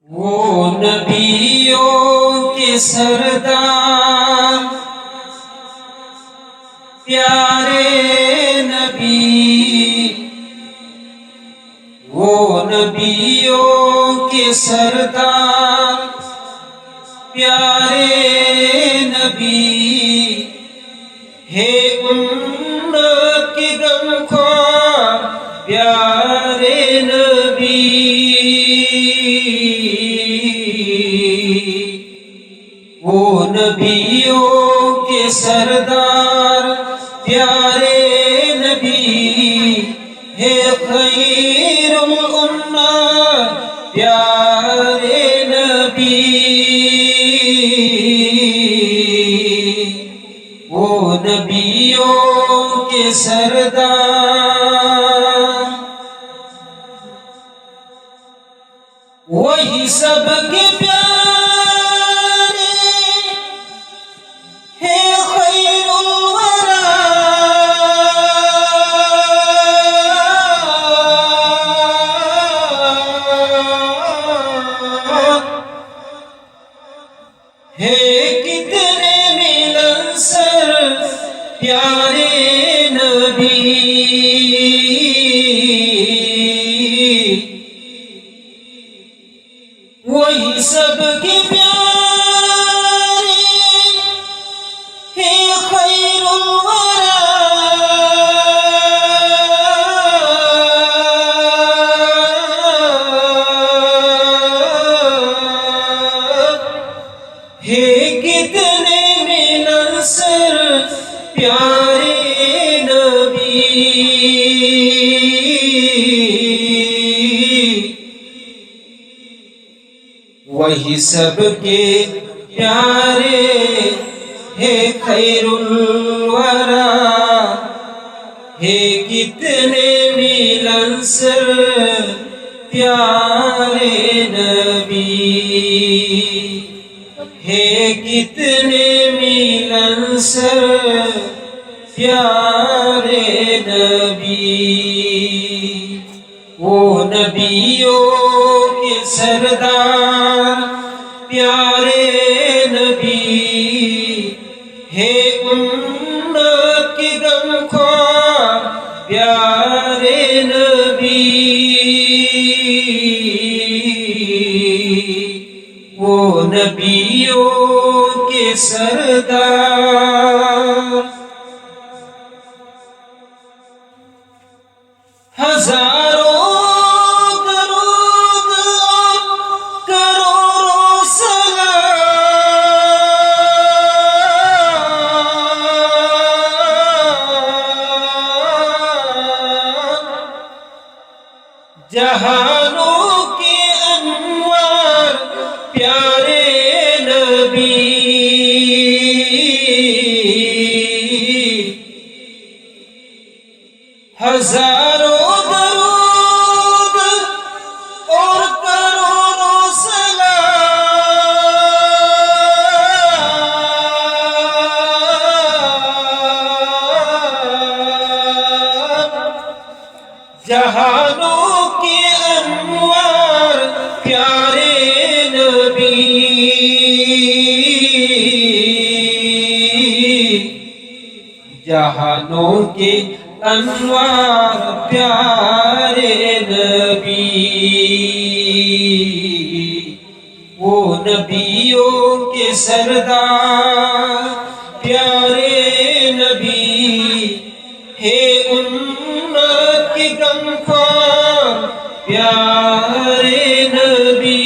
وہ نبیوں کے سردار پیارے نبی، وہ نبیوں کے سردار پیارے نبی، ہے امت کی غمخوار پیارے نبی، وہ نبیوں کے سردار پیارے نبی، ہے خیر الامت پیارے نبی، وہ نبیوں کے سردار، وہی سب کے پیارے ہے خیر الورا، ہے کتنے ملنسر پیارے نبی، وہی سب کے پیارے ہے خیر الورا، ہے کتنے ملنسر پیارے نبی، وہی سب کے پیارے ہے خیر الورا، ہے کتنے ملنسر پیارے نبی، ہے کتنے ملنسر پیارے نبی، وہ نبیوں کے سردار پیارے نبی، ہے امت کی غمخوار پیارے نبی، وہ نبیوں کے سردار، ہزاروں درود اور کروڑوں سلام، جہانوں کے انوار پیارے نبی، ہزاروں درود اور کروڑوں سلام، جہانوں کے انوار پیارے نبی، جہانوں کے انوار پیارے نبی، وہ نبیوں کے سردار پیارے نبی، ہے امت کی غمخوار پیارے نبی،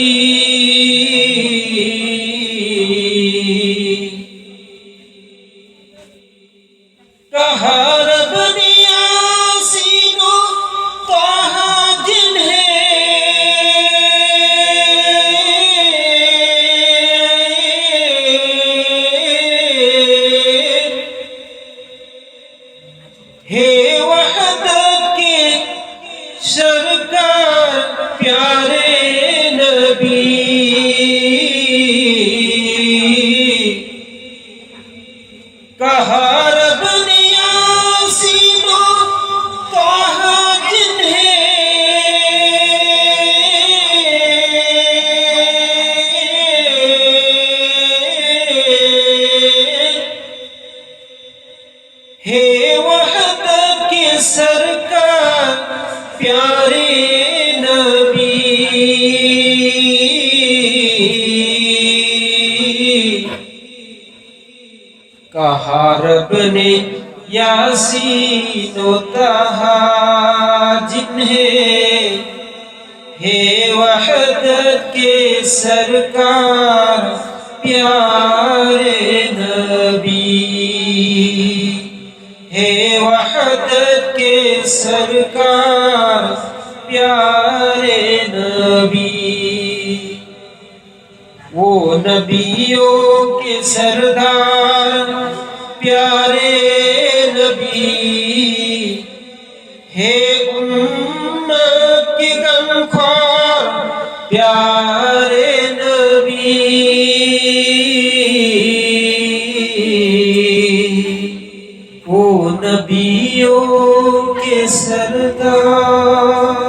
کہا رب نے یاسین و طٰہٰ جنہیں ہے وحدت کے سرکار پیارے نبی، کہا رب نے یاسین و طٰہٰ جنہیں پیارے نبی کہا رب نے یاسین و طہا جنہیں ہے وحدت کے سرکار پیارے نبی ہے وحدت کے سرکار پیارے نبی وہ نبیوں کے سردار پیارے نبی ہے امت کے غمخوار پیارے نبی وہ نبیوں کے سردار